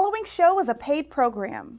following show is a paid program.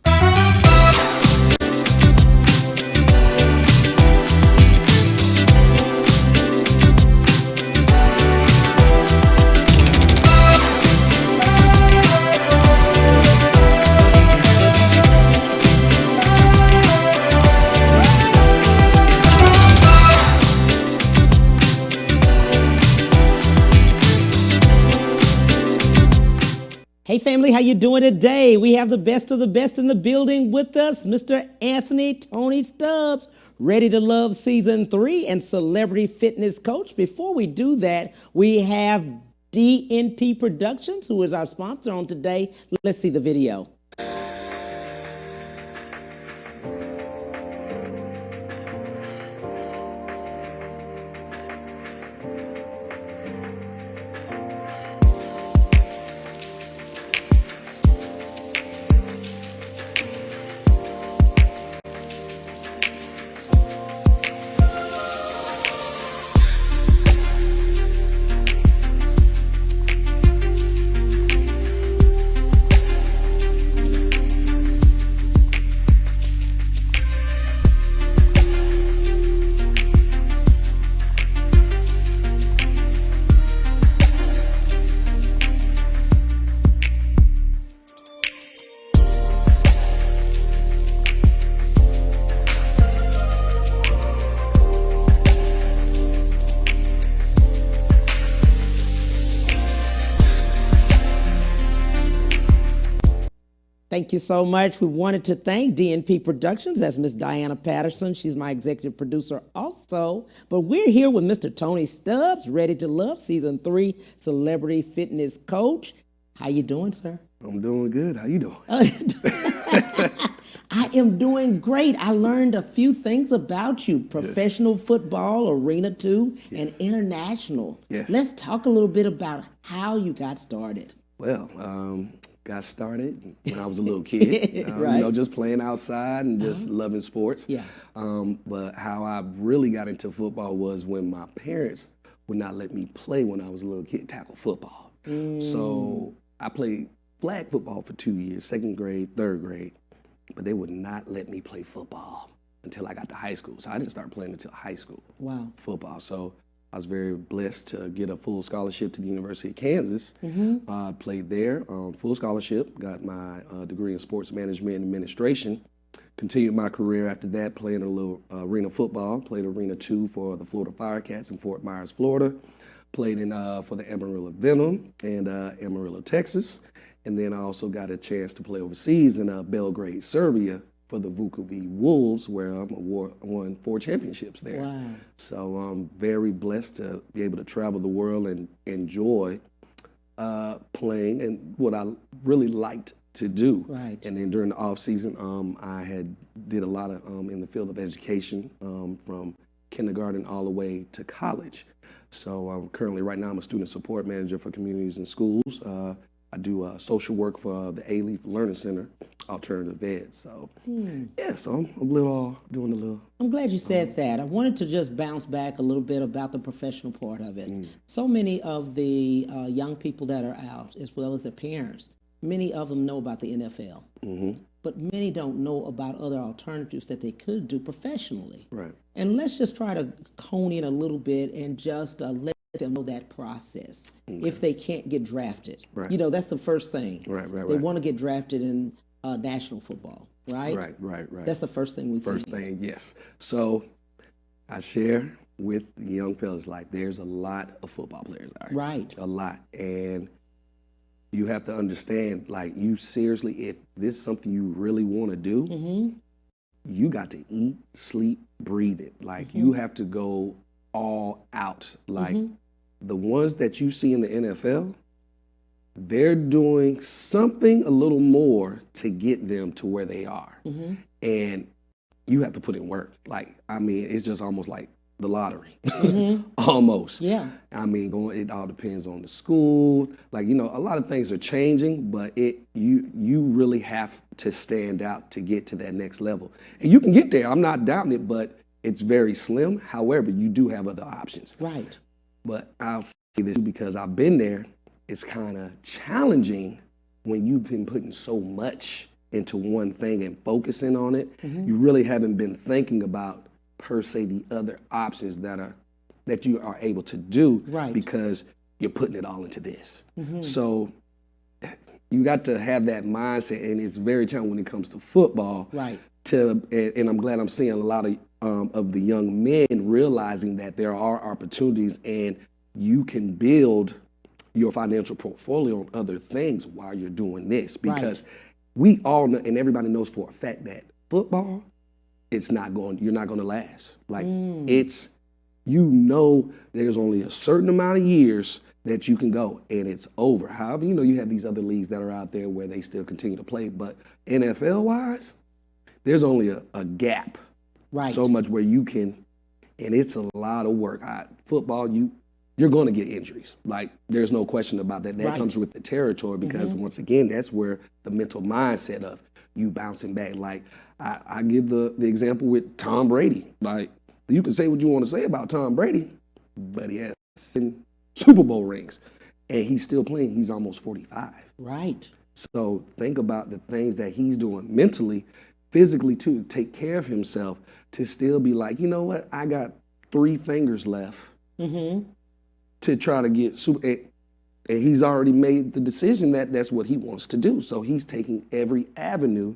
Hey family, how you doing today? We have the best of the best in the building with us, Mr. Anthony Tony Stubbs, Ready to Love Season 3 and Celebrity Fitness Coach. Before we do that, we have DNP Productions, who is our sponsor on today. Let's see the video. Thank you so much. We wanted to thank DNP Productions. That's Miss Diana Patterson. She's my executive producer also. But we're here with Mr. Tony Stubbs, Ready to Love, Season 3, Celebrity Fitness Coach. How you doing, sir? I'm doing good. How you doing? I am doing great. I learned a few things about you. Professional football, Arena 2, and international. Yes. Let's talk a little bit about how you got started. Well, got started when I was a little kid, Right. You know, just playing outside and just loving sports. Yeah. But how I really got into football was when my parents would not let me play when I was a little kid, tackle football. So I played flag football for 2 years, second grade, third grade, but they would not let me play football until I got to high school. So I didn't start playing until high school. Wow. Football. So I was very blessed to get a full scholarship to the University of Kansas. I played there on full scholarship, got my degree in sports management and administration. Continued my career after that, playing a little arena football. Played Arena 2 for the Florida Firecats in Fort Myers, Florida. Played in for the Amarillo Venom and Amarillo, Texas. And then I also got a chance to play overseas in Belgrade, Serbia, for the Vukovic Wolves, where I won 4 championships there. Wow. So I'm very blessed to be able to travel the world and enjoy playing and what I really liked to do. Right. And then during the off season, I did a lot of in the field of education from kindergarten all the way to college. So currently, right now, I'm a student support manager for communities and schools. I do social work for the A-Leaf Learning Center, Alternative Ed. So, yeah, so I'm doing a little. I'm glad you said that. I wanted to just bounce back a little bit about the professional part of it. So many of the young people that are out, as well as their parents, many of them know about the NFL. But many don't know about other alternatives that they could do professionally. Right. And let's just try to hone in a little bit and just let them know that process if they can't get drafted. Right. You know, that's the first thing. Right. They want to get drafted in national football, right? Right. That's the first thing we First thing, yes. So I share with the young fellas, like, there's a lot of football players out here. Right. A lot. And you have to understand, like, you seriously, if this is something you really want to do, you got to eat, sleep, breathe it. Like, you have to go all out. Like, the ones that you see in the NFL, they're doing something a little more to get them to where they are. And you have to put in work. Like, I mean, it's just almost like the lottery, almost. Yeah. I mean, it all depends on the school. Like, you know, a lot of things are changing, but you really have to stand out to get to that next level. And you can get there. I'm not doubting it, but it's very slim. However, you do have other options. Right. But I'll say this because I've been there. It's kind of challenging when you've been putting so much into one thing and focusing on it, you really haven't been thinking about per se the other options that you are able to do, Right. because you're putting it all into this. So you got to have that mindset, and it's very challenging when it comes to football. Right. And I'm glad I'm seeing a lot of the young men realizing that there are opportunities and you can build your financial portfolio on other things while you're doing this, because we all know, and everybody knows for a fact, that football, you're not going to last. Like it's, there's only a certain amount of years that you can go and it's over. However, you have these other leagues that are out there where they still continue to play, but NFL wise, there's only a gap. Right. So much where you can, and it's a lot of work. Football, you're going to get injuries. Like, there's no question about that. That comes with the territory, because once again, that's where the mental mindset of you bouncing back. Like, I give the example with Tom Brady. Like, you can say what you want to say about Tom Brady, but he has 7 Super Bowl rings, and he's still playing. He's almost 45. Right. So think about the things that he's doing mentally, physically too, to take care of himself, to still be like, you know what, I got 3 fingers left to try to get super. And he's already made the decision that that's what he wants to do. So he's taking every avenue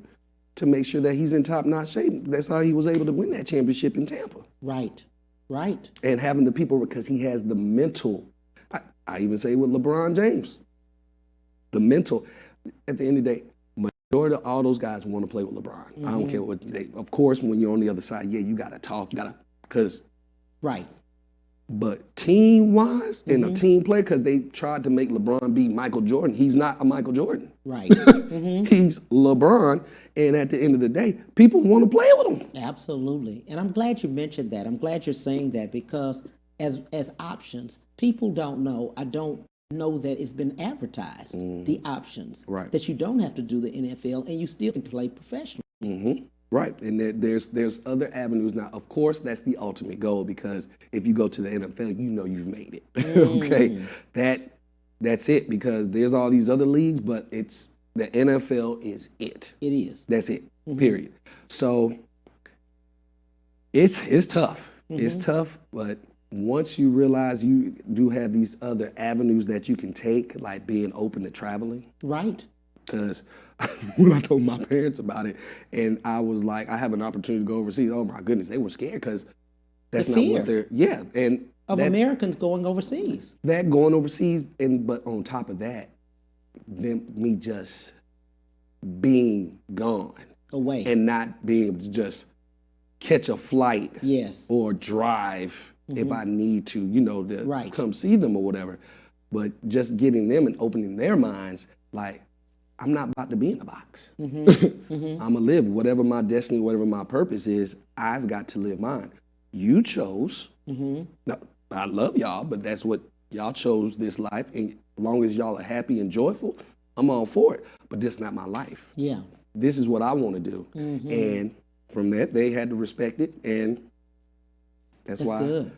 to make sure that he's in top-notch shape. That's how he was able to win that championship in Tampa. Right. Right. And having the people, because he has the mental. I even say with LeBron James, the mental. At the end of the day, majority of all those guys want to play with LeBron. I don't care what they. Of course, when you're on the other side, you got to talk. Right. But team-wise, and a team player, because they tried to make LeBron be Michael Jordan. He's not a Michael Jordan. Right. He's LeBron, and at the end of the day, people want to play with him. Absolutely. And I'm glad you mentioned that. I'm glad you're saying that, because as options, people don't know. I don't know that it's been advertised, the options. Right. That you don't have to do the NFL and you still can play professionally. Right, and there's other avenues now. Of course, that's the ultimate goal, because if you go to the NFL, you've made it. Okay, that's it, because there's all these other leagues, but it's the NFL is it. It is. That's it. Period. So it's tough. It's tough, but once you realize you do have these other avenues that you can take, like being open to traveling. Right. Because when I told my parents about it, and I was like, I have an opportunity to go overseas. Oh my goodness, they were scared, because that's not what they're. Yeah, and of Americans going overseas. That going overseas, but on top of that, me just being gone away and not being able to just catch a flight. Yes. Or drive if I need to, to come see them or whatever. But just getting them and opening their minds, like, I'm not about to be in a box. I'm going to live whatever my destiny, whatever my purpose is. I've got to live mine. You chose. Now, I love y'all, but that's what y'all chose, this life. And as long as y'all are happy and joyful, I'm all for it. But this is not my life. Yeah. This is what I want to do. And from that, they had to respect it. And that's why. Good.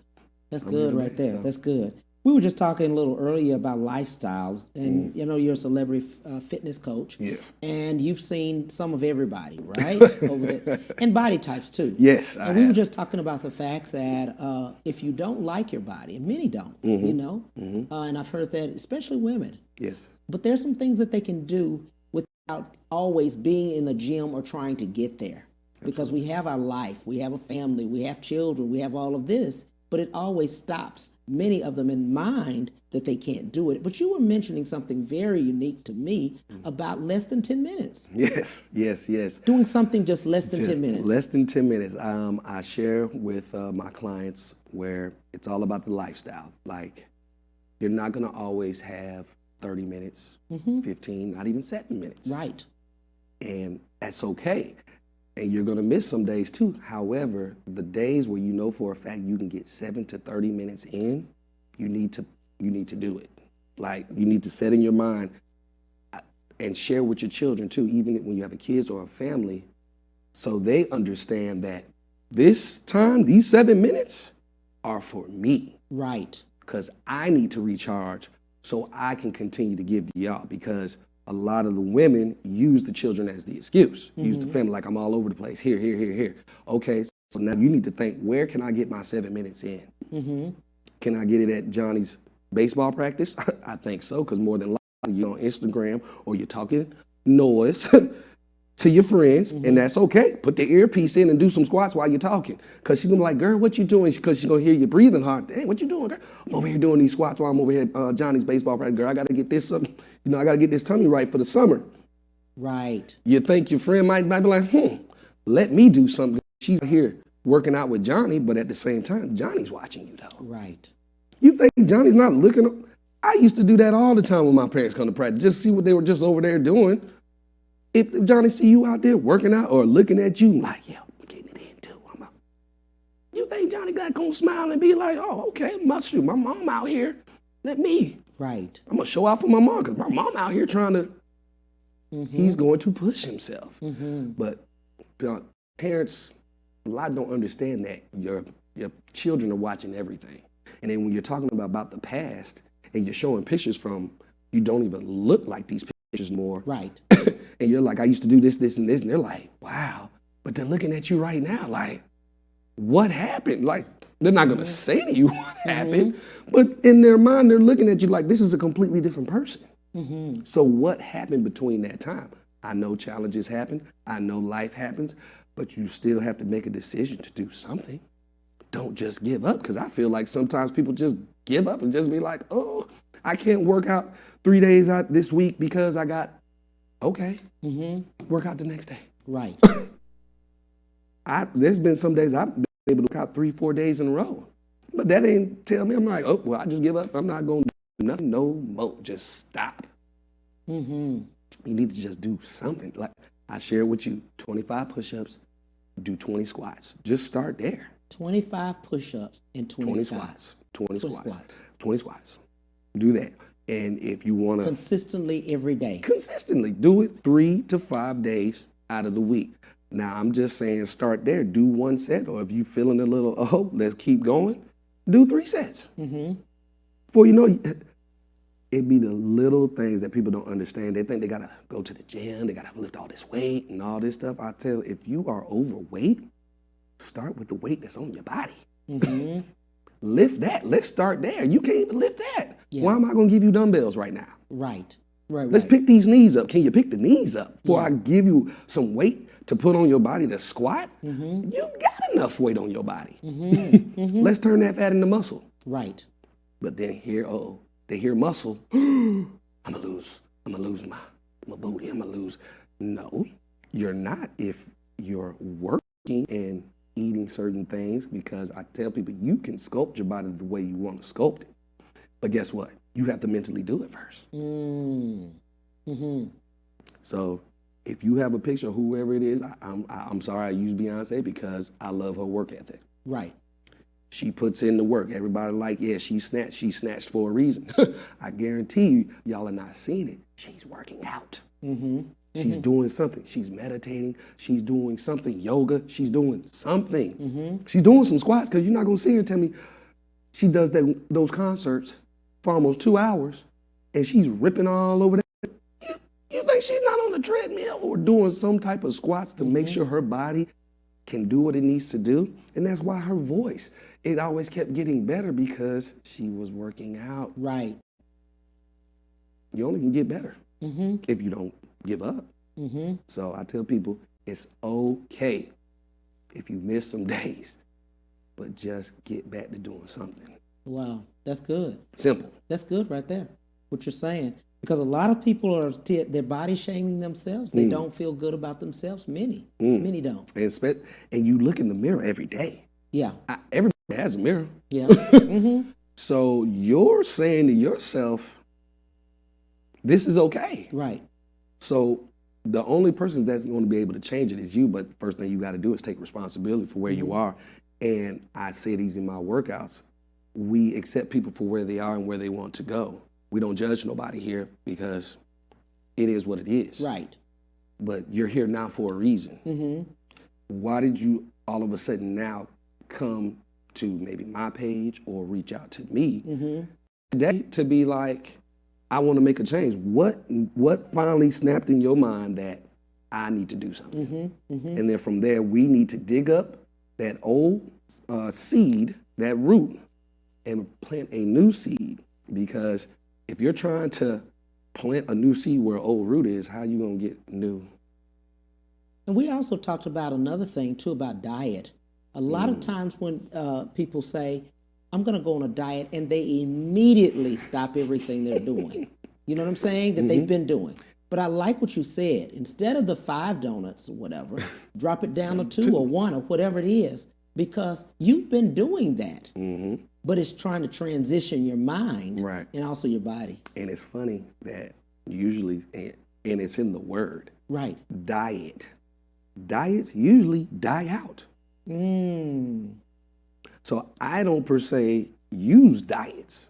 That's good right there. So. That's good. We were just talking a little earlier about lifestyles, and you're a celebrity fitness coach. Yes. And you've seen some of everybody, right? Over there. And body types too. Yes, and we were just talking about the fact that if you don't like your body, and many don't, and I've heard that, especially women. Yes. But there's some things that they can do without always being in the gym or trying to get there. Because we have our life, we have a family, we have children, we have all of this. But it always stops many of them in mind that they can't do it. But you were mentioning something very unique to me about less than 10 minutes. Yes. Doing something just less than 10 minutes. Less than 10 minutes. I share with my clients where it's all about the lifestyle. Like, you're not going to always have 30 minutes, 15, not even 7 minutes. Right. And that's okay. And you're going to miss some days too. However, the days where you know for a fact you can get 7 to 30 minutes in, you need to do it. Like, you need to set in your mind and share with your children too, even when you have a kids or a family, so they understand that this time, these 7 minutes are for me. Right. Because I need to recharge so I can continue to give to y'all. Because a lot of the women use the children as the excuse. Use the family like I'm all over the place. Here, here, here, here. Okay, so now you need to think, where can I get my 7 minutes in? Can I get it at Johnny's baseball practice? I think so, because more than likely you're on Instagram or you're talking noise to your friends, and that's okay. Put the earpiece in and do some squats while you're talking. Because she's gonna be like, girl, what you doing? Because she's gonna hear you breathing hard. Hey, what you doing, girl? I'm over here doing these squats while I'm over here at Johnny's baseball practice. Girl, I gotta get this, I gotta get this tummy right for the summer. Right. You think your friend might be like, let me do something. She's here working out with Johnny, but at the same time, Johnny's watching you though. Right. You think Johnny's not looking? I used to do that all the time when my parents come to practice, just see what they were just over there doing. If Johnny see you out there working out or looking at you, like, yeah, I'm getting it in too. You think Johnny gonna smile and be like, oh, okay, my mom out here, let me. Right. I'm gonna show out for my mom because my mom out here trying to, he's going to push himself. But parents, a lot don't understand that your children are watching everything. And then when you're talking about the past and you're showing pictures from, you don't even look like these pictures more. Right. And you're like, I used to do this, this, and this. And they're like, wow. But they're looking at you right now like, what happened? Like, they're not going to say to you what happened. But in their mind, they're looking at you like, this is a completely different person. So what happened between that time? I know challenges happen. I know life happens. But you still have to make a decision to do something. Don't just give up. Because I feel like sometimes people just give up and just be like, oh, I can't work out 3 days out this week because I got, okay, work out the next day. Right. There's been some days I've been able to work out 3-4 days in a row. But that ain't tell me, I'm like, oh, well, I just give up. I'm not going to do nothing no more. Just stop. You need to just do something. Like I shared with you, 25 push-ups, do 20 squats. Just start there. 25 push-ups and 20 squats. 20 squats. 20 squats. Do that. And if you want to consistently every day. Consistently do it 3 to 5 days out of the week. Now I'm just saying start there. Do 1 set, or if you're feeling a little, oh, let's keep going, do 3 sets. Before you know, it be the little things that people don't understand. They think they gotta go to the gym, they gotta lift all this weight and all this stuff. I tell you, if you are overweight, start with the weight that's on your body. Lift that. Let's start there. You can't even lift that. Yeah. Why am I going to give you dumbbells right now? Right. Let's pick these knees up. Can you pick the knees up before I give you some weight to put on your body to squat? You got enough weight on your body. Let's turn that fat into muscle. Right. But then they hear muscle. I'm gonna lose my booty. I'm gonna lose. No, you're not if you're working and eating certain things, because I tell people you can sculpt your body the way you want to sculpt it. But guess what? You have to mentally do it first. So if you have a picture of whoever it is, I'm sorry I use Beyonce because I love her work ethic. Right. She puts in the work. Everybody like, yeah, she snatched for a reason. I guarantee you, y'all are not seeing it. She's working out. She's doing something. She's meditating. She's doing something. Yoga. She's doing something. She's doing some squats, because you're not going to see her tell me she does those concerts for almost 2 hours and she's ripping all over that. You think she's not on the treadmill or doing some type of squats to make sure her body can do what it needs to do? And that's why her voice, it always kept getting better, because she was working out. Right. You only can get better if you don't give up. So I tell people it's okay if you miss some days, but just get back to doing something. Wow, that's good. Simple. That's good right there, what you're saying. Because a lot of people are they're body shaming themselves. They don't feel good about themselves. Many don't. And you look in the mirror every day. Yeah. Everybody has a mirror. Yeah. So you're saying to yourself, this is okay. Right. So the only person that's going to be able to change it is you. But the first thing you got to do is take responsibility for where you are. And I say these in my workouts. We accept people for where they are and where they want to go. We don't judge nobody here, because it is what it is. Right. But you're here now for a reason. Why did you all of a sudden now come to maybe my page or reach out to me today to be like, I want to make a change. What finally snapped in your mind that I need to do something? And then from there, we need to dig up that old seed, that root, and plant a new seed. Because if you're trying to plant a new seed where an old root is, how you gonna get new? And we also talked about another thing too, about diet. A lot of times when people say, I'm going to go on a diet, and they immediately stop everything they're doing. You know what I'm saying? That they've been doing. But I like what you said. Instead of the 5 donuts or whatever, drop it down to 2 or 1 or whatever it is, because you've been doing that. But it's trying to transition your mind and also your body. And it's funny that usually, and it's in the word, diet. Diets usually die out. So I don't per se use diets.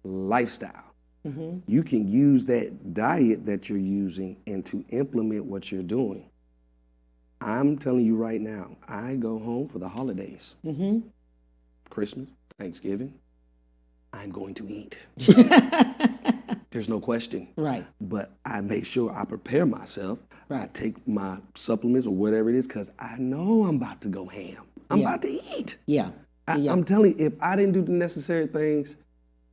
Lifestyle. You can use that diet that you're using and to implement what you're doing. I'm telling you right now, I go home for the holidays. Christmas, Thanksgiving, I'm going to eat. There's no question. But I make sure I prepare myself. I take my supplements or whatever it is, because I know I'm about to go ham. I'm about to eat. I'm telling you, if I didn't do the necessary things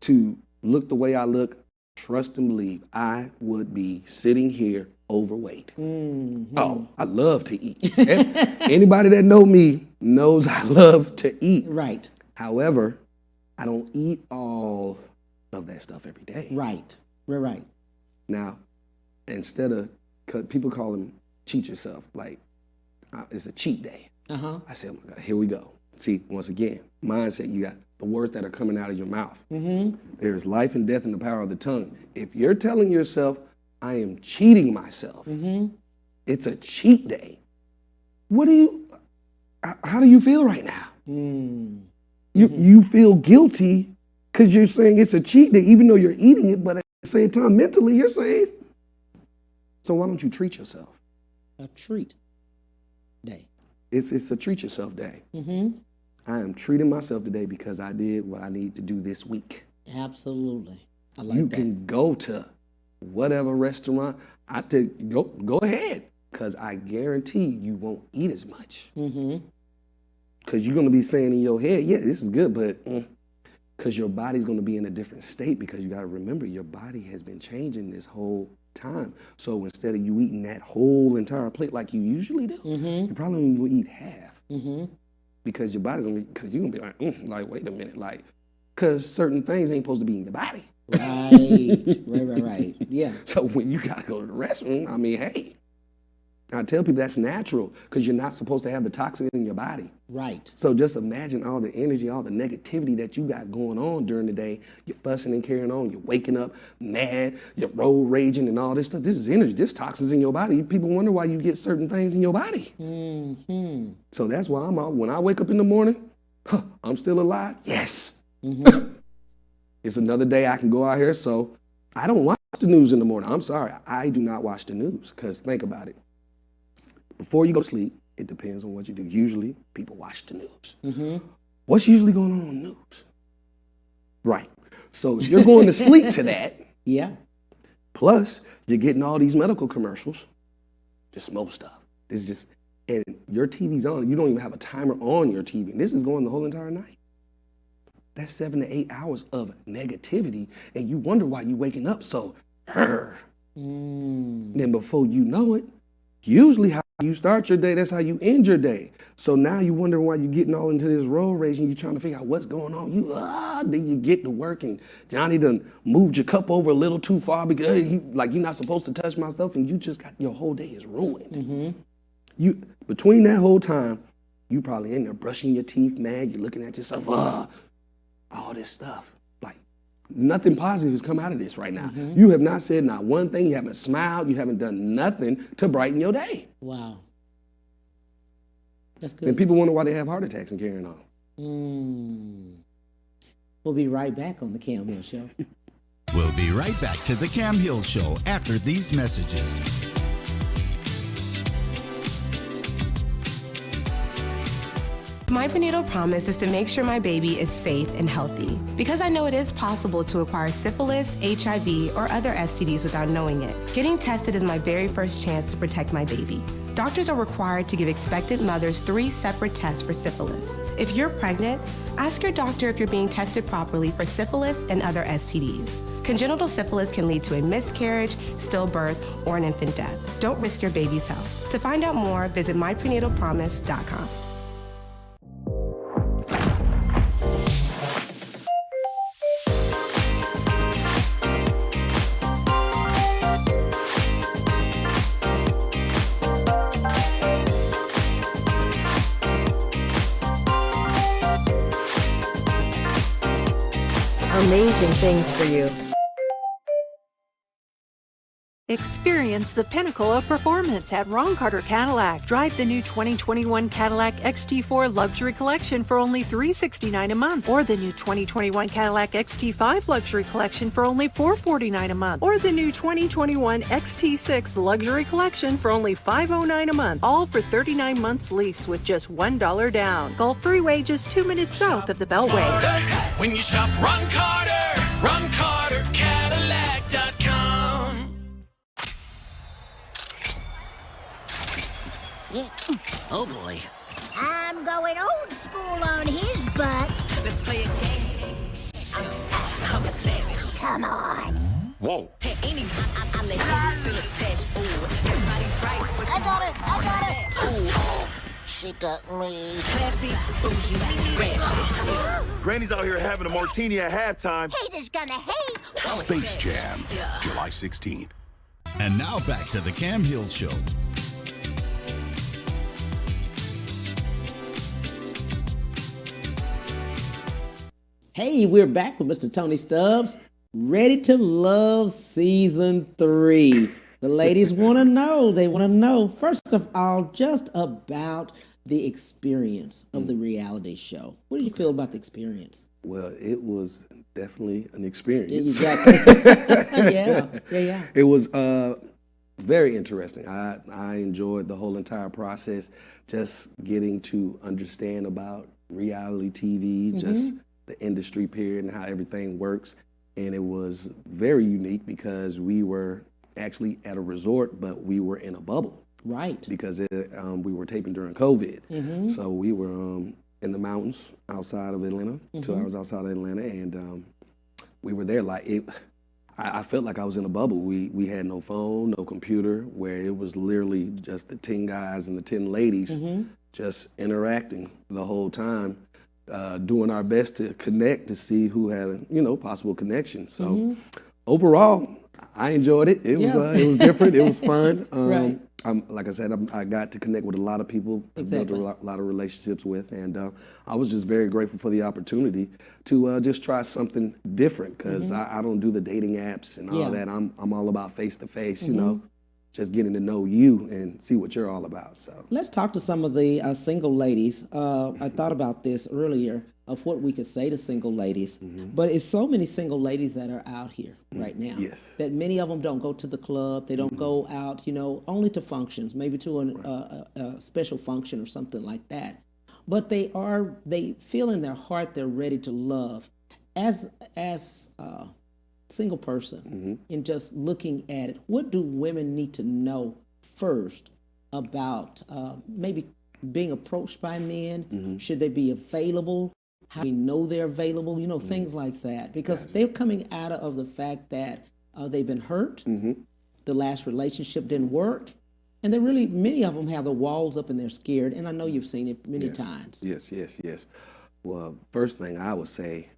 to look the way I look, trust and believe, I would be sitting here overweight. Oh, I love to eat. Anybody that know me knows I love to eat. However, I don't eat all of that stuff every day. Now, instead of, cause people call them cheat yourself, like it's a cheat day. I say, oh my God, here we go. See, once again, mindset, you got the words that are coming out of your mouth. There's life and death in the power of the tongue. If you're telling yourself, I am cheating myself, it's a cheat day, how do you feel right now? You feel guilty because you're saying it's a cheat day, even though you're eating it, but at the same time, mentally, you're saying, so why don't you treat yourself? A treat day. It's a treat yourself day. I am treating myself today because I did what I need to do this week. Absolutely. I like you that. can go to whatever restaurant. Go ahead, because I guarantee you won't eat as much. Because you're going to be saying in your head, yeah, this is good, but because your body's going to be in a different state, because you got to remember your body has been changing this whole time. So instead of you eating that whole entire plate like you usually do, you probably only will eat half. Because your body because you're gonna be like, wait a minute, like, because certain things ain't supposed to be in your body. Right. Yeah. So when you gotta go to the restroom, I mean, hey, I tell people that's natural, because you're not supposed to have the toxins in your body. So just imagine all the energy, all the negativity that you got going on during the day. You're fussing and carrying on. You're waking up mad. You're road raging and all this stuff. This is energy. This toxins in your body. People wonder why you get certain things in your body. So that's why I'm out. When I wake up in the morning, I'm still alive. Yes. It's another day I can go out here. So I don't watch the news in the morning. I'm sorry. I do not watch the news, because think about it. Before you go to sleep, it depends on what you do. Usually, people watch the news. What's usually going on the news? Right. So if you're going to sleep to that, plus you're getting all these medical commercials, just smoke stuff. It's just, and your TV's on. You don't even have a timer on your TV. This is going the whole entire night. That's 7 to 8 hours of negativity, and you wonder why you're waking up so Then before you know it, usually how you start your day, that's how you end your day. So now you wonder why you're getting all into this road rage and you're trying to figure out what's going on. Then you get to work and Johnny done moved your cup over a little too far because you're not supposed to touch my stuff, and you just got, your whole day is ruined. You between that whole time, you probably in there brushing your teeth, mad, you're looking at yourself, all this stuff. Like nothing positive has come out of this right now. You have not said not one thing, you haven't smiled, you haven't done nothing to brighten your day. Wow. That's good. And people wonder why they have heart attacks and carrying on. We'll be right back on the Cam Hill Show. We'll be right back to the Cam Hill Show after these messages. My prenatal promise is to make sure my baby is safe and healthy, because I know it is possible to acquire syphilis, HIV, or other STDs without knowing it. Getting tested is my very first chance to protect my baby. Doctors are required to give expectant mothers 3 separate tests for syphilis. If you're pregnant, ask your doctor if you're being tested properly for syphilis and other STDs. Congenital syphilis can lead to a miscarriage, stillbirth, or an infant death. Don't risk your baby's health. To find out more, visit myprenatalpromise.com. Amazing things for you. Experience the pinnacle of performance at Ron Carter Cadillac. Drive the new 2021 Cadillac XT4 Luxury Collection for only $369 a month, or the new 2021 Cadillac XT5 Luxury Collection for only $449 a month, or the new 2021 XT6 Luxury Collection for only $509 a month, all for 39 months lease with just $1 down. Gulf Freeway, just 2 minutes south of the Beltway. When you shop Ron Carter, Cadillac.com. Yeah. Oh boy. I'm going old school on his butt. Let's play a game. I'm a savage. Come on. Whoa. Hey, I let you still attached. Ooh, everybody right, but I got it. Ooh. She got me. Classy, bougie, ratchet. Granny's out here having a martini at halftime. Haters gonna hate. Space Jam, July 16th. And now back to the Cam Hill Show. Hey, we're back with Mr. Tony Stubbs, ready to love season 3. The ladies want to know. They want to know, first of all, just about the experience of the reality show. What did you feel about the experience? Well, it was definitely an experience. Exactly. Yeah. It was very interesting. I enjoyed the whole entire process, just getting to understand about reality TV, just the industry period and how everything works. And it was very unique because we were actually at a resort, but we were in a bubble. Right. Because we were taping during COVID. So we were in the mountains outside of Atlanta, 2 hours outside of Atlanta, and we were there like it. I felt like I was in a bubble. We had no phone, no computer, where it was literally just the 10 guys and the 10 ladies just interacting the whole time, doing our best to connect to see who had a possible connection. So overall, I enjoyed it. It was different. It was fun. Right. Like I said, I got to connect with a lot of people, built a lot of relationships with, and I was just very grateful for the opportunity to just try something different, because I don't do the dating apps and all that. I'm all about face-to-face, just getting to know you and see what you're all about. So let's talk to some of the single ladies. I thought about this earlier of what we could say to single ladies, but it's so many single ladies that are out here right now. Yes. That many of them don't go to the club. They don't go out, only to functions, maybe to a special function or something like that. But they feel in their heart they're ready to love. As a single person, and just looking at it, what do women need to know first about maybe being approached by men? Should they be available? How do we know they're available? Things like that. Because they're coming out of the fact that they've been hurt, the last relationship didn't work, and they're really, many of them have the walls up and they're scared, and I know you've seen it many times. Yes. Well, first thing I would say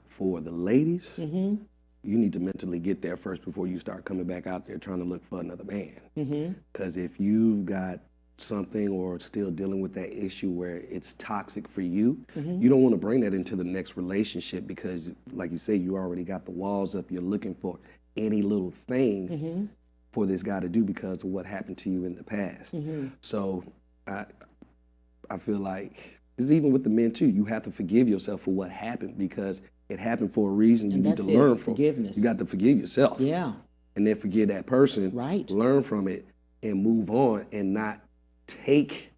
for the ladies, you need to mentally get there first before you start coming back out there trying to look for another man. Because if you've got something or still dealing with that issue where it's toxic for you, you don't want to bring that into the next relationship, because like you say, you already got the walls up. You're looking for any little thing for this guy to do because of what happened to you in the past. So I feel like it's even with the men too. You have to forgive yourself for what happened, because it happened for a reason. You need to learn from forgiveness. You got to forgive yourself. Yeah. And then forgive that person. Right. Learn from it and move on, and not take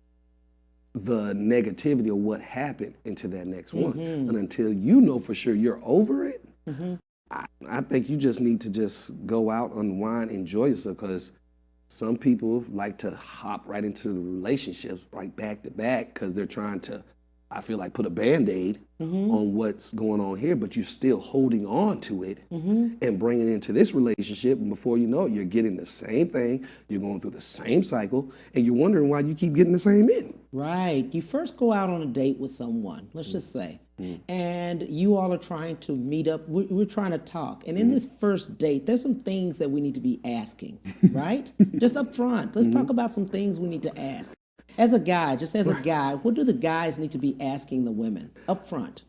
the negativity of what happened into that next one. And until you know for sure you're over it, I think you just need to just go out, unwind, enjoy yourself, because some people like to hop right into the relationships right back to back because they're trying to, I feel like, put a Band-Aid on what's going on here, but you're still holding on to it and bringing it into this relationship. And before you know it, you're getting the same thing, you're going through the same cycle, and you're wondering why you keep getting the same end. Right. You first go out on a date with someone, let's just say, and you all are trying to meet up. We're trying to talk. And in this first date, there's some things that we need to be asking, right? Just up front. Let's talk about some things we need to ask. As a guy, what do the guys need to be asking the women up front?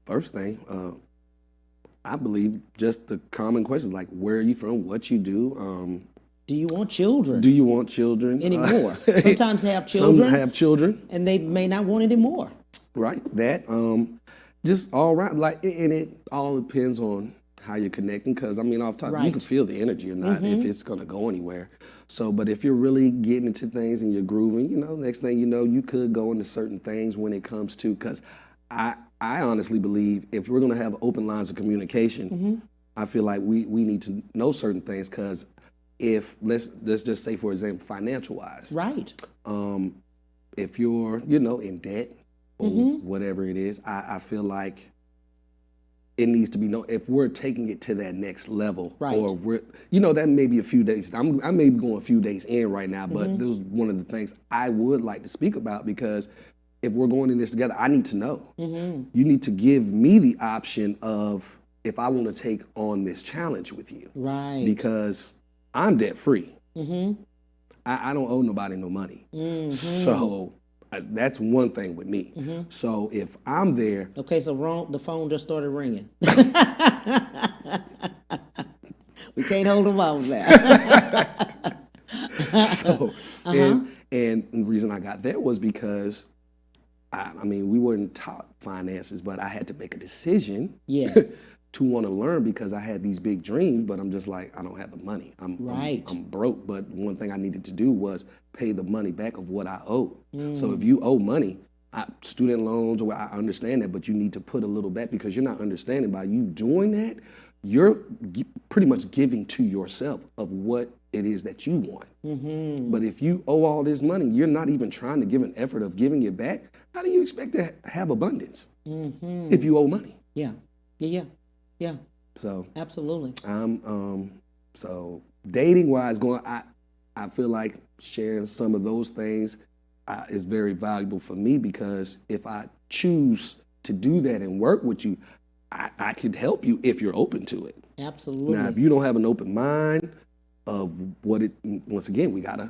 First thing, I believe just the common questions like, where are you from? What you do? Do you want children? Do you want children? Anymore. Sometimes have children. Some have children. And they may not want any more. Right. That, just all around, like, and it all depends on how you're connecting, because, I mean, off top, you can feel the energy or not, if it's going to go anywhere. So, but if you're really getting into things and you're grooving, you know, next thing you know, you could go into certain things when it comes to, because I honestly believe if we're going to have open lines of communication, I feel like we need to know certain things, because if, let's just say, for example, financial wise. Right. If you're, you know, in debt or whatever it is, I feel like it needs to be known if we're taking it to that next level, or we're, you know, that may be a few days. I may be going a few days in right now, but this is one of the things I would like to speak about, because if we're going in this together, I need to know. You need to give me the option of if I want to take on this challenge with you, right? Because I'm debt free. I don't owe nobody no money, so. That's one thing with me. So if I'm there. Okay, so the phone just started ringing. We can't hold them off now. So, and the reason I got there was because, I mean, we weren't taught finances, but I had to make a decision. Yes. To want to learn, because I had these big dreams, but I'm just like, I don't have the money. I'm broke. But one thing I needed to do was pay the money back of what I owe. So if you owe money, student loans, or I understand that, but you need to put a little back, because you're not understanding by you doing that, you're pretty much giving to yourself of what it is that you want. But if you owe all this money, you're not even trying to give an effort of giving it back. How do you expect to have abundance if you owe money? Yeah. So absolutely. So dating wise, I feel like sharing some of those things is very valuable for me, because if I choose to do that and work with you, I could help you if you're open to it. Absolutely. Now, if you don't have an open mind of once again, we gotta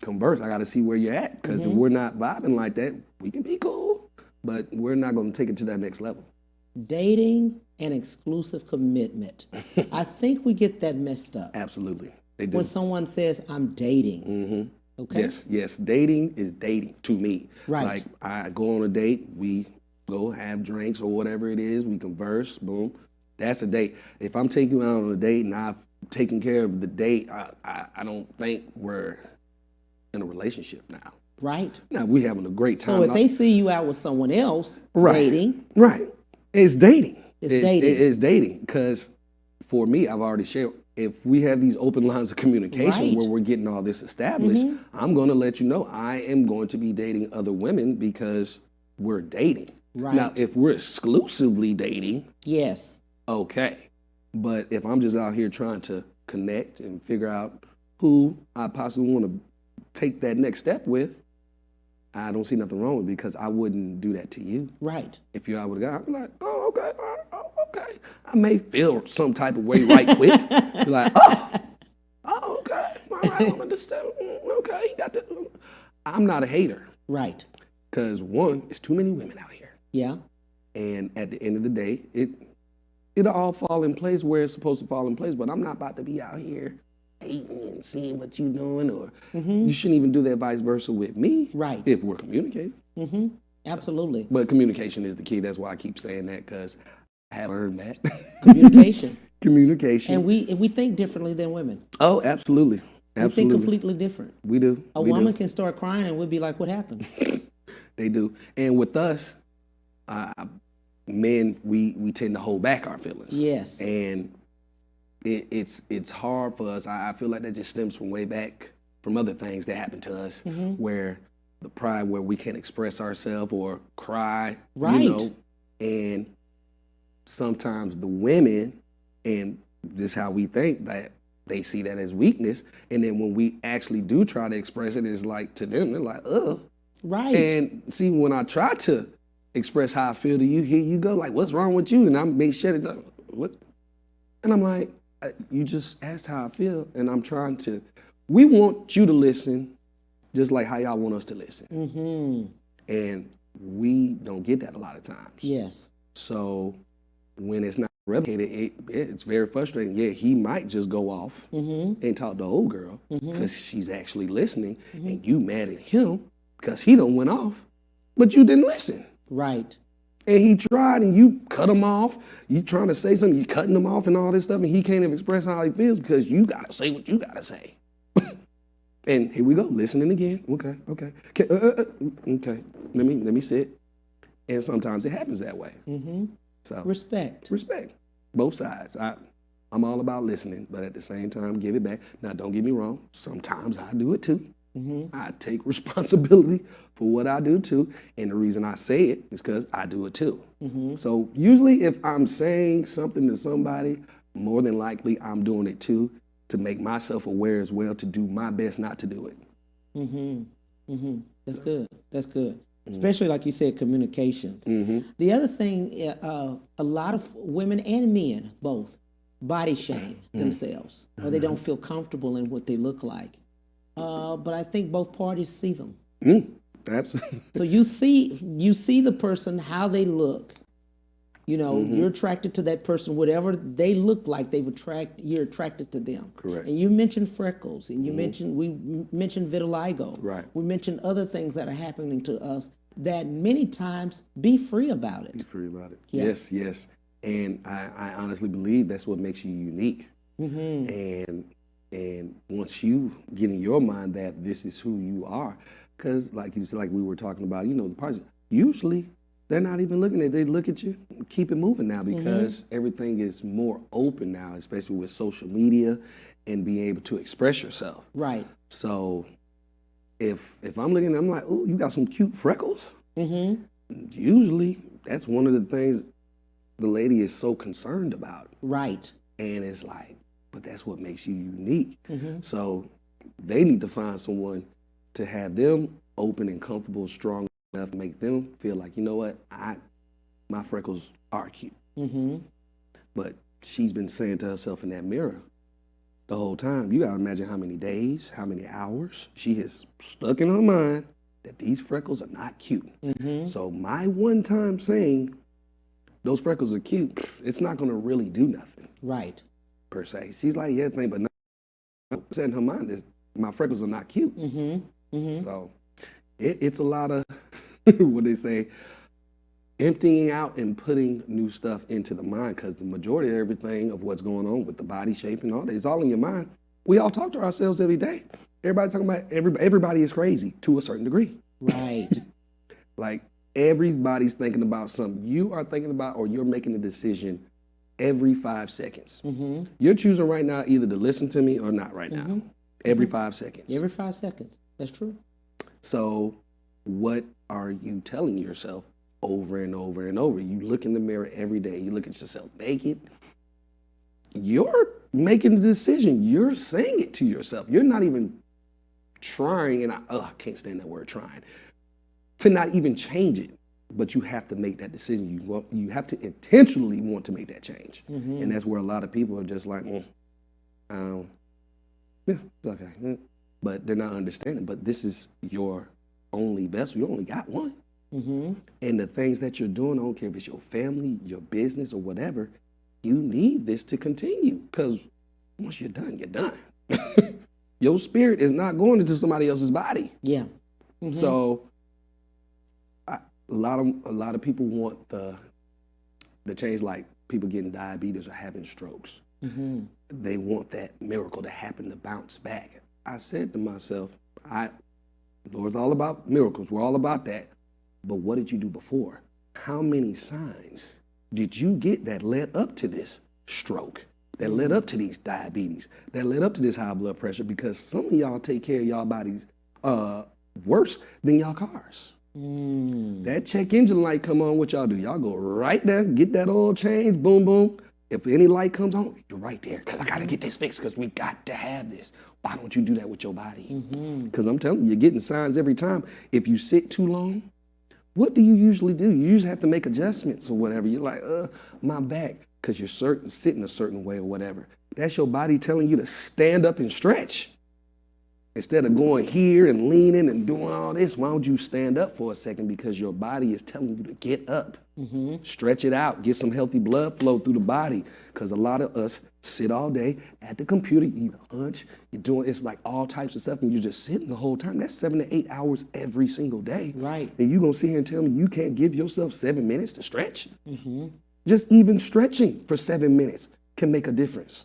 converse. I gotta see where you're at, because if we're not vibing like that, we can be cool, but we're not gonna take it to that next level. Dating and exclusive commitment. I think we get that messed up. Absolutely. They do. When someone says, I'm dating. Okay. Yes. Dating is dating to me. Right. Like, I go on a date, we go have drinks or whatever it is, we converse, boom. That's a date. If I'm taking you out on a date and I've taken care of the date, I don't think we're in a relationship now. Right. Now, we having a great time. So if they see you out with someone else, dating. Right. It's dating. It's dating, because for me, I've already shared, if we have these open lines of communication where we're getting all this established, I'm going to let you know I am going to be dating other women because we're dating. Right. Now, if we're exclusively dating, yes, okay. But if I'm just out here trying to connect and figure out who I possibly want to take that next step with, I don't see nothing wrong with it, because I wouldn't do that to you. Right. If you're out with a guy, I'd be like, oh, okay, okay. I may feel some type of way right quick. Be like, oh, okay, all right, I'm understand. Okay, he got that. I'm not a hater. Right. Because one, it's too many women out here. Yeah. And at the end of the day, it'll all fall in place where it's supposed to fall in place. But I'm not about to be out here hating and seeing what you're doing, or you shouldn't even do that vice versa with me. Right. If we're communicating. Absolutely. So, but communication is the key. That's why I keep saying that, because I haven't heard that. Communication. Communication. And we think differently than women. Oh, absolutely. We think Absolutely. completely different. We do. A woman can start crying and we'll be like, what happened? They do. And with us, men, we tend to hold back our feelings. Yes. And it's hard for us. I feel like that just stems from way back from other things that happened to us, where the pride, where we can't express ourselves or cry, Right. you know, and sometimes the women, and this is how we think, that they see that as weakness, and then when we actually do try to express it, it's like, to them, they're like, ugh. Right. And see, when I try to express how I feel to you, here you go, like, what's wrong with you? And I may shut it up. What? And I'm like, you just asked how I feel, and I'm trying to, we want you to listen just like how y'all want us to listen. And we don't get that a lot of times. Yes. So when it's not replicated, it's very frustrating. Yeah, he might just go off and talk to old girl because she's actually listening, and you mad at him because he done went off, but you didn't listen. Right. And he tried, and you cut him off. You trying to say something, you cutting him off and all this stuff, and he can't even express how he feels because you gotta say what you gotta say. And here we go, listening again. Okay. Okay. Let me sit. And sometimes it happens that way. So Respect. both sides. I'm all about listening, but at the same time, give it back. Now, don't get me wrong. Sometimes I do it too. I take responsibility for what I do too. And the reason I say it is because I do it too. So usually if I'm saying something to somebody, more than likely I'm doing it too, to make myself aware as well, to do my best not to do it. That's good. That's good. Especially like you said, communications. The other thing, a lot of women and men both body shame themselves, or they don't feel comfortable in what they look like. But I think both parties see them. Absolutely. So you see the person, how they look. You know, you're attracted to that person, whatever they look like. You're attracted to them. Correct. And you mentioned freckles, and we mentioned vitiligo. Right. We mentioned other things that are happening to us that many times be free about it. Be free about it. Yeah. Yes. And I honestly believe that's what makes you unique. And once you get in your mind that this is who you are, because like you said, like we were talking about, you know, the parts, usually they're not even looking at it. They look at you, keep it moving now, because everything is more open now, especially with social media and being able to express yourself. Right. So if I'm looking, I'm like, oh, you got some cute freckles. Usually that's one of the things the lady is so concerned about. Right. And it's like, but that's what makes you unique. So they need to find someone to have them open and comfortable, strong enough to make them feel like, you know what, my freckles are cute. But she's been saying to herself in that mirror the whole time. You gotta imagine how many days, how many hours she has stuck in her mind that these freckles are not cute. So my one time saying those freckles are cute, it's not gonna really do nothing. Right. Per se. She's like, yeah, but no, set in her mind is my freckles are not cute. So it's a lot of what they say, emptying out and putting new stuff into the mind, because the majority of everything of what's going on with the body shape and all that is all in your mind. We all talk to ourselves every day. Everybody talking about everybody is crazy to a certain degree. Right. Like everybody's thinking about something you are thinking about, or you're making a decision every 5 seconds. You're choosing right now either to listen to me or not right now. Every 5 seconds. Every 5 seconds. That's true. So what are you telling yourself over and over and over? You look in the mirror every day. You look at yourself naked. You're making the decision. You're saying it to yourself. You're not even trying, and I can't stand that word, trying, to not even change it. But you have to make that decision. You have to intentionally want to make that change. And that's where a lot of people are just like, yeah, it's okay. But they're not understanding. But this is your only vessel. You only got one. And the things that you're doing, I don't care if it's your family, your business, or whatever, you need this to continue. Because once you're done, you're done. Your spirit is not going into somebody else's body. Yeah. So a lot of people want the change, like people getting diabetes or having strokes. They want that miracle to happen to bounce back. I said to myself, Lord's all about miracles. We're all about that. But what did you do before? How many signs did you get that led up to this stroke, that led up to these diabetes, that led up to this high blood pressure? Because some of y'all take care of y'all bodies worse than y'all cars. That check engine light come on, what y'all do? Y'all go right there, get that oil change, boom, boom. If any light comes on, you're right there, because I got to get this fixed, because we got to have this. Why don't you do that with your body? Because I'm telling you, you're getting signs every time. If you sit too long, what do you usually do? You usually have to make adjustments or whatever. You're like, my back, because you're sitting a certain way or whatever. That's your body telling you to stand up and stretch. Instead of going here and leaning and doing all this, why don't you stand up for a second, because your body is telling you to get up. Stretch it out, get some healthy blood flow through the body, because a lot of us sit all day at the computer, you either hunch, it's like all types of stuff, and you're just sitting the whole time. That's 7 to 8 hours every single day. Right. And you're going to sit here and tell me you can't give yourself 7 minutes to stretch? Just even stretching for 7 minutes can make a difference.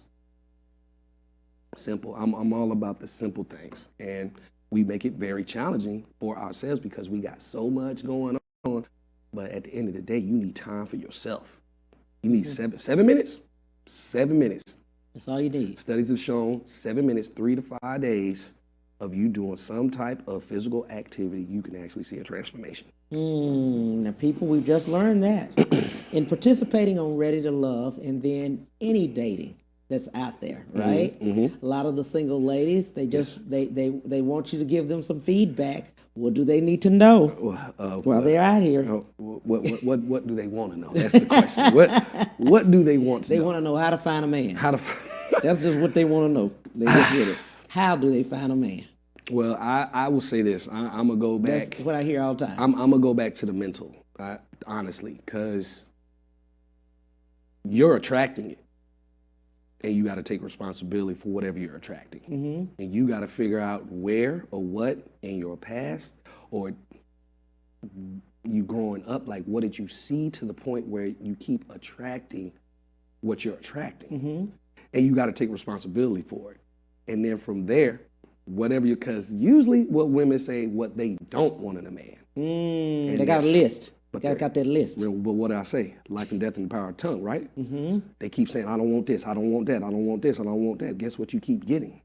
Simple. I'm all about the simple things, and we make it very challenging for ourselves because we got so much going on. But at the end of the day, you need time for yourself. You need 7 minutes. 7 minutes. That's all you need. Studies have shown 7 minutes, 3 to 5 days of you doing some type of physical activity, you can actually see a transformation. Now, people, we've just learned that. In participating on Ready to Love, and then any dating that's out there, right? A lot of the single ladies, they just they want you to give them some feedback. What do they need to know while they're out here? What do they want to know? That's the question. What do they want to know? They want to know how to find a man. That's just what they want to know. They just get it. How do they find a man? Well, I will say this. I'm gonna go back. That's what I hear all the time. I'm gonna go back to the mental, honestly, because you're attracting it. And you got to take responsibility for whatever you're attracting. And you got to figure out where or what in your past or you growing up, like what did you see to the point where you keep attracting what you're attracting. And you got to take responsibility for it. And then from there, because usually what women say, what they don't want in a man. They got a list. But got that list. But what did I say? Life and death in the power of the tongue, right? They keep saying, I don't want this, I don't want that, I don't want this, I don't want that. Guess what you keep getting?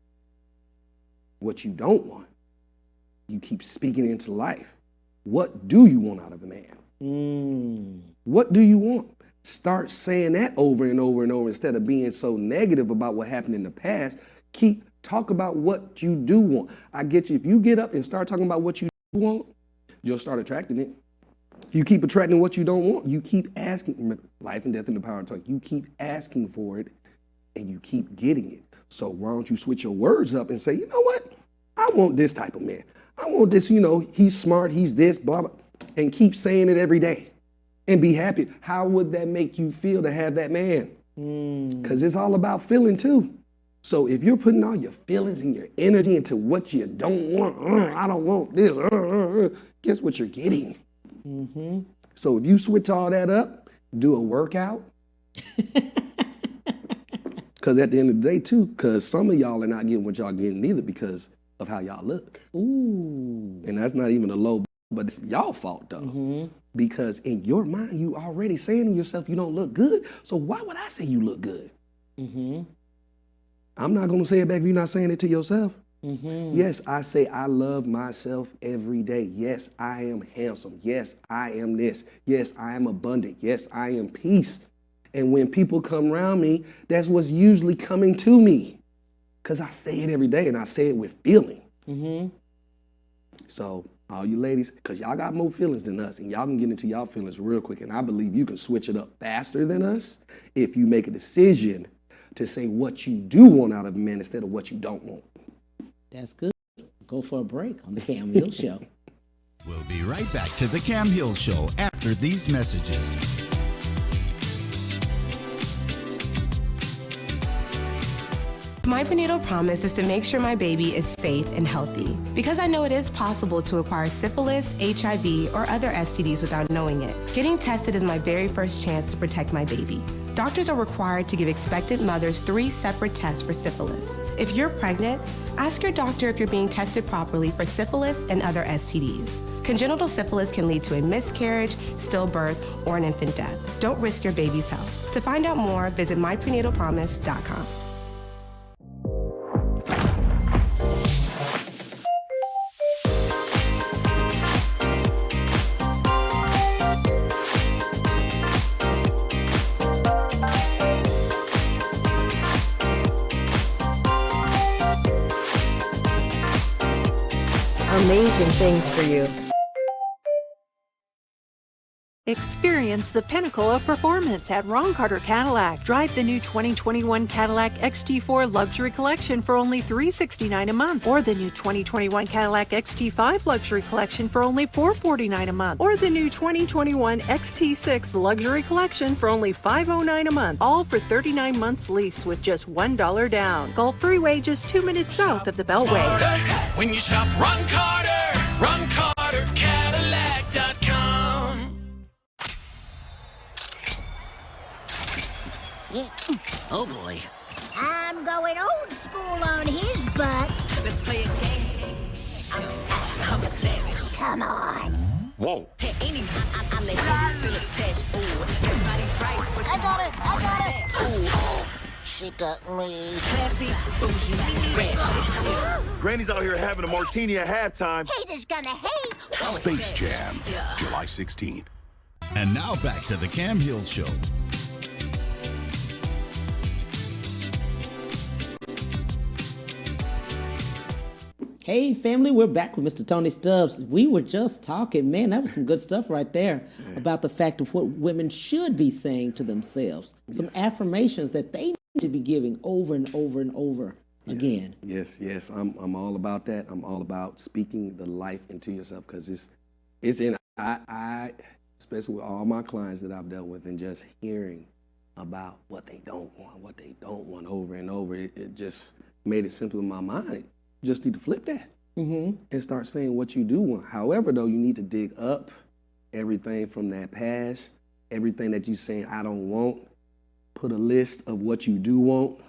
What you don't want. You keep speaking into life. What do you want out of a man? What do you want? Start saying that over and over and over instead of being so negative about what happened in the past. Talk about what you do want. I get you. If you get up and start talking about what you want, you'll start attracting it. You keep attracting what you don't want. You keep asking. Life and death in the power of the tongue. You keep asking for it, and you keep getting it. So why don't you switch your words up and say, you know what? I want this type of man. I want this, he's smart, he's this, blah, blah. And keep saying it every day. And be happy. How would that make you feel to have that man? Because it's all about feeling too. So if you're putting all your feelings and your energy into what you don't want, I don't want this, guess what you're getting? So if you switch all that up, do a workout. Because at the end of the day, too, because some of y'all are not getting what y'all getting either because of how y'all look. And that's not even a low, but it's y'all fault, though. Because in your mind, you already saying to yourself you don't look good. So why would I say you look good? I'm not going to say it back if you're not saying it to yourself. Yes, I say I love myself every day. Yes, I am handsome. Yes, I am this. Yes, I am abundant. Yes, I am peace. And when people come around me, that's what's usually coming to me. Because I say it every day and I say it with feeling. So all you ladies, because y'all got more feelings than us and y'all can get into y'all feelings real quick. And I believe you can switch it up faster than us if you make a decision to say what you do want out of a man instead of what you don't want. That's good. Go for a break on the Cam Hill Show. We'll be right back to the Cam Hill Show after these messages. My prenatal promise is to make sure my baby is safe and healthy because I know it is possible to acquire syphilis, HIV, or other STDs without knowing it. Getting tested is my very first chance to protect my baby. Doctors are required to give expectant mothers 3 separate tests for syphilis. If you're pregnant, ask your doctor if you're being tested properly for syphilis and other STDs. Congenital syphilis can lead to a miscarriage, stillbirth, or an infant death. Don't risk your baby's health. To find out more, visit myprenatalpromise.com. Amazing things for you. Experience the pinnacle of performance at Ron Carter Cadillac. Drive the new 2021 Cadillac XT4 Luxury Collection for only $369 a month, or the new 2021 Cadillac XT5 Luxury Collection for only $449 a month, or the new 2021 XT6 Luxury Collection for only $509 a month, all for 39 months lease with just $1 down. Gulf Freeway, just 2 minutes south of the Beltway. When you shop Ron Carter, Cadillac.com. Yeah. Oh boy. I'm going old school on his butt. Let's play a game. I'm a savage. Come on. Whoa. Hey, anyway, I let you still attached. Ooh, everybody right, but I got it. Ooh, She got me. classy, bougie, ratchet. Granny's out here having a martini at halftime. Haters gonna hate. I'm a Space savage. Jam, Yeah. July 16th. And now back to the Cam Hill Show. Hey, family, we're back with Mr. Tony Stubbs. We were just talking, man, that was some good stuff right there about the fact of what women should be saying to themselves. Some affirmations that they need to be giving over and over and over again. Yes, I'm all about that. I'm all about speaking the life into yourself because it's in I especially with all my clients that I've dealt with and just hearing about what they don't want over and over. It just made it simple in my mind. You just need to flip that and start saying what you do want. However, though, you need to dig up everything from that past, everything that you're saying I don't want. Put a list of what you do want.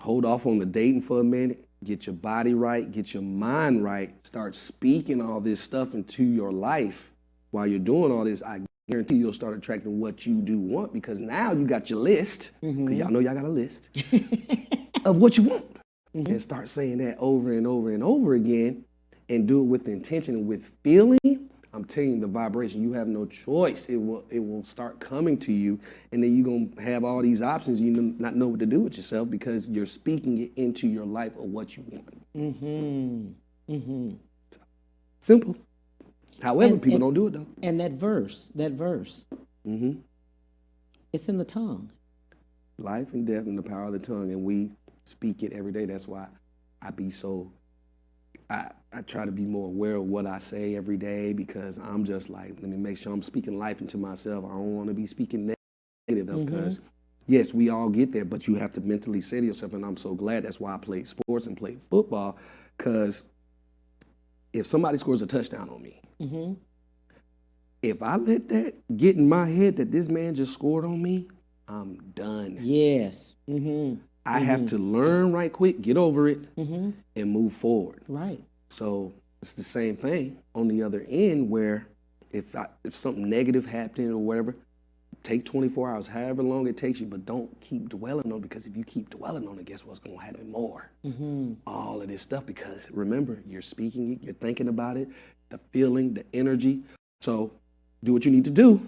Hold off on the dating for a minute. Get your body right. Get your mind right. Start speaking all this stuff into your life while you're doing all this. I guarantee you'll start attracting what you do want because now you got your list. Because y'all know y'all got a list of what you want. And start saying that over and over and over again and do it with intention and with feeling. I'm telling you, the vibration, you have no choice. It will start coming to you, and then you're going to have all these options. You not know what to do with yourself because you're speaking it into your life of what you want. Simple. However, people don't do it, though. And that verse, it's in the tongue. Life and death in the power of the tongue, and we speak it every day. That's why I be so, I try to be more aware of what I say every day because I'm just like, let me make sure I'm speaking life into myself. I don't want to be speaking negative because, yes, we all get there, but you have to mentally say to yourself, and I'm so glad that's why I played sports and played football, because if somebody scores a touchdown on me, if I let that get in my head that this man just scored on me, I'm done. Yes. I have to learn right quick, get over it, and move forward. Right. So it's the same thing on the other end where if something negative happened or whatever, take 24 hours, however long it takes you, but don't keep dwelling on it because if you keep dwelling on it, guess what's going to happen more? All of this stuff because remember, you're speaking it, you're thinking about it, the feeling, the energy. So do what you need to do,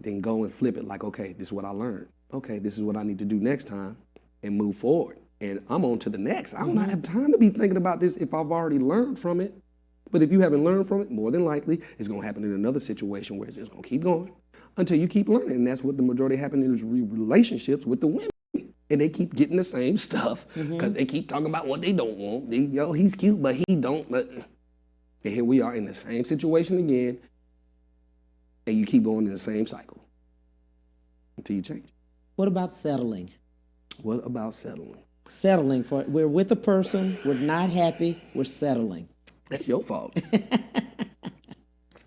then go and flip it like, okay, this is what I learned. Okay, this is what I need to do next time and move forward. And I'm on to the next. I don't have time to be thinking about this if I've already learned from it. But if you haven't learned from it, more than likely, it's going to happen in another situation where it's just going to keep going until you keep learning. And that's what the majority happen in relationships with the women. And they keep getting the same stuff because they keep talking about what they don't want. He's cute, but he don't. And here we are in the same situation again. And you keep going in the same cycle until you change. What about settling? What about settling? Settling for we're with a person, we're not happy, we're settling. That's your fault.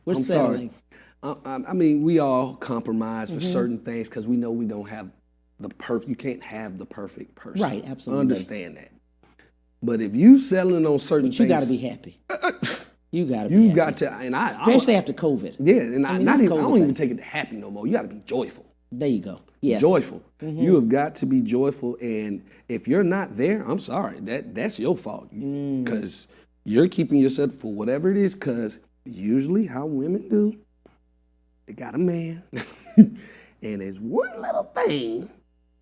We're I'm settling. I mean, we all compromise for certain things because we know we don't have the perfect. You can't have the perfect person. Right, absolutely. Understand that. But if you settling on certain But you things, got to be happy. You got to be you happy. got to, and especially after COVID. Yeah, and I that's don't COVID even thing. take it to happy no more. You got to be joyful. There you go. Yes. Joyful. You have got to be joyful, and if you're not there, I'm sorry. That's your fault because you're keeping yourself for whatever it is. Because usually, how women do, they got a man, and there's one little thing,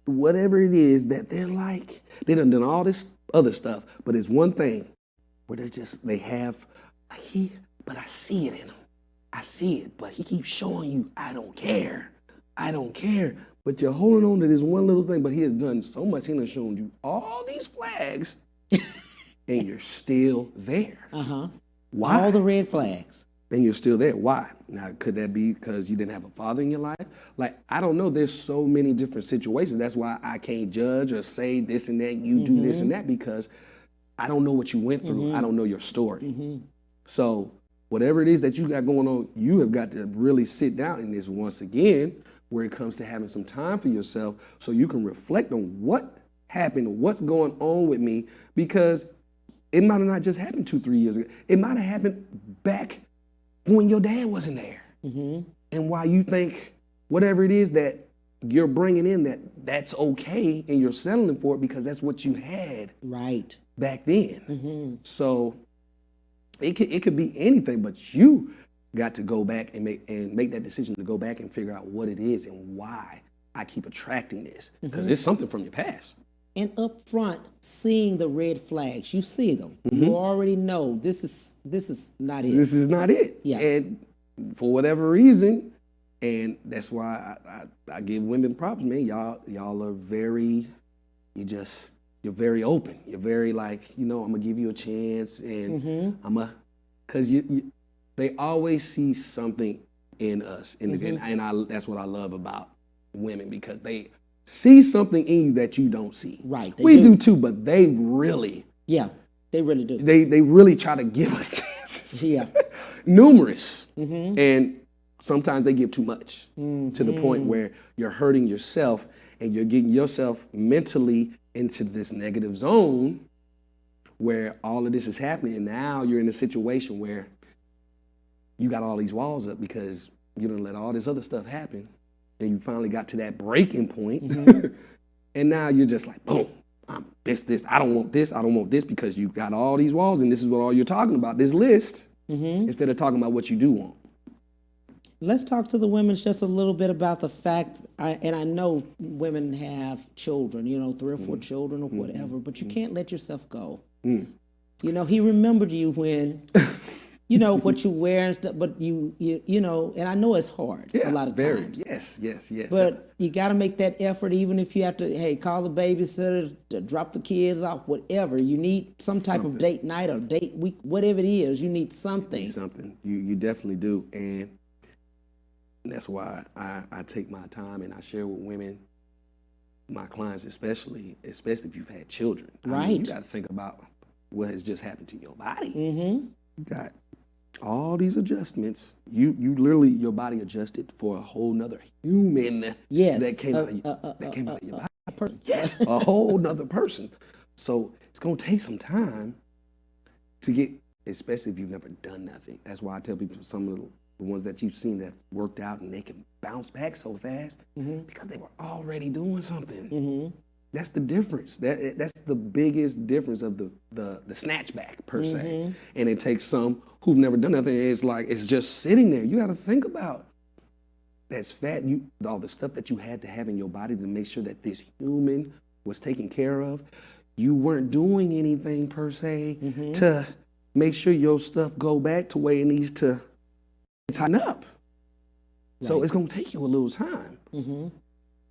whatever it is that they're like. They done all this other stuff, but it's one thing where they have but I see it in him. I see it, but he keeps showing you, I don't care. I don't care. But you're holding on to this one little thing, but he has done so much. He has shown you all these flags, and you're still there. Why? All the red flags. And you're still there. Why? Now, could that be because you didn't have a father in your life? Like, I don't know. There's so many different situations. That's why I can't judge or say this and that, you do this and that, because I don't know what you went through. I don't know your story. So whatever it is that you got going on, you have got to really sit down in this once again, where it comes to having some time for yourself so you can reflect on what happened, what's going on with me, because it might have not just happened 2-3 years ago. It might have happened back when your dad wasn't there. And why you think whatever it is that you're bringing in, that's okay and you're settling for it because that's what you had back then. So it could be anything, but you got to go back and make that decision to go back and figure out what it is and why I keep attracting this, because it's something from your past. And up front, seeing the red flags, you see them. You already know this is not it. This is not it. Yeah. And for whatever reason, and that's why I give women props, man. Y'all are very, you're very open. You're very like, I'm gonna give you a chance, and because they always see something in us, and that's what I love about women, because they see something in you that you don't see. Right. We do too, but they really. Yeah, they really do. They really try to give us chances. Yeah. Numerous. And sometimes they give too much to the point where you're hurting yourself and you're getting yourself mentally into this negative zone where all of this is happening. And now you're in a situation where you got all these walls up because you done let all this other stuff happen. And you finally got to that breaking point. And now you're just like, boom, I'm this. I don't want this. I don't want this, because you got all these walls and this is what all you're talking about, this list, instead of talking about what you do want. Let's talk to the women just a little bit about the fact, and I know women have children, 3 or 4 children or whatever, but you can't let yourself go. He remembered you when, what you wear and stuff, but and I know it's hard a lot of times. Yes. But you got to make that effort, even if you have to, call the babysitter, to drop the kids off, whatever. You need some type of date night or date week, whatever it is, you need something. You definitely do. And that's why I take my time and I share with women, my clients especially if you've had children. Right. You got to think about what has just happened to your body. You got all these adjustments. You literally, your body adjusted for a whole nother human that came out of your body. A person. Yes, a whole nother person. So it's going to take some time to get, especially if you've never done nothing. That's why I tell people, some of the ones that you've seen that worked out and they can bounce back so fast, because they were already doing something. That's the difference. That's the biggest difference of the snatchback per se. And it takes some who've never done nothing. It's just sitting there. You got to think about that's fat. All the stuff that you had to have in your body to make sure that this human was taken care of. You weren't doing anything per se to make sure your stuff go back to where it needs to tighten up. So it's going to take you a little time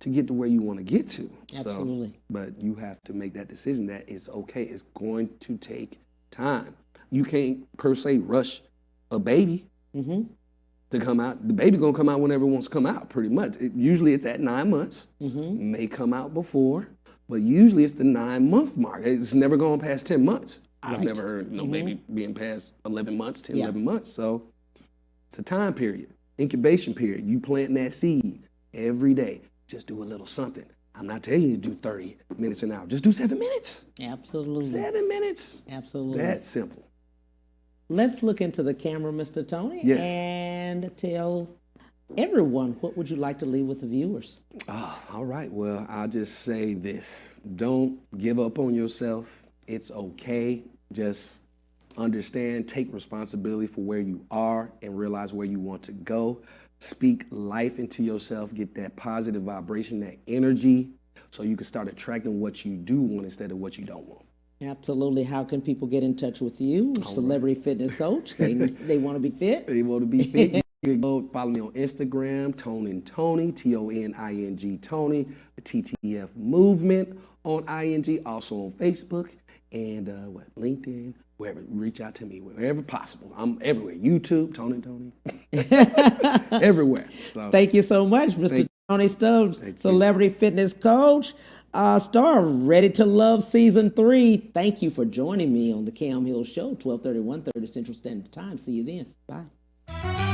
to get to where you want to get to. Absolutely. So, but you have to make that decision that it's okay. It's going to take time. You can't per se rush a baby to come out. The baby going to come out whenever it wants to come out, pretty much. Usually it's at 9 months. May come out before, but usually it's the 9-month mark. It's never gone past 10 months. I've never heard no baby being past 11 months, 10, 11 months. So it's a time period. incubation period. You plant that seed every day. Just do a little something. I'm not telling you to do 30 minutes an hour. Just do 7 minutes. Absolutely. 7 minutes. Absolutely. That's simple. Let's look into the camera, Mr. Tony, Yes. and tell everyone, what would you like to leave with the viewers? All right. Well, I'll just say this. Don't give up on yourself. It's okay. Just understand, take responsibility for where you are and realize where you want to go. Speak life into yourself. Get that positive vibration, that energy, so you can start attracting what you do want instead of what you don't want. Absolutely. How can people get in touch with you? Celebrity fitness coach. They want to be fit. They want to be fit. You can go follow me on Instagram, Toning Tony, Toning Tony, the TTF movement on ING, also on Facebook and LinkedIn, wherever. Reach out to me wherever possible. I'm everywhere. YouTube, Toning Tony, everywhere. So, thank you so much, Mr. Tony Stubbs, celebrity fitness coach. Star, Ready to Love Season 3. Thank you for joining me on the Cam Hill Show, 12:30, 1:30 Central Standard Time. See you then. Bye.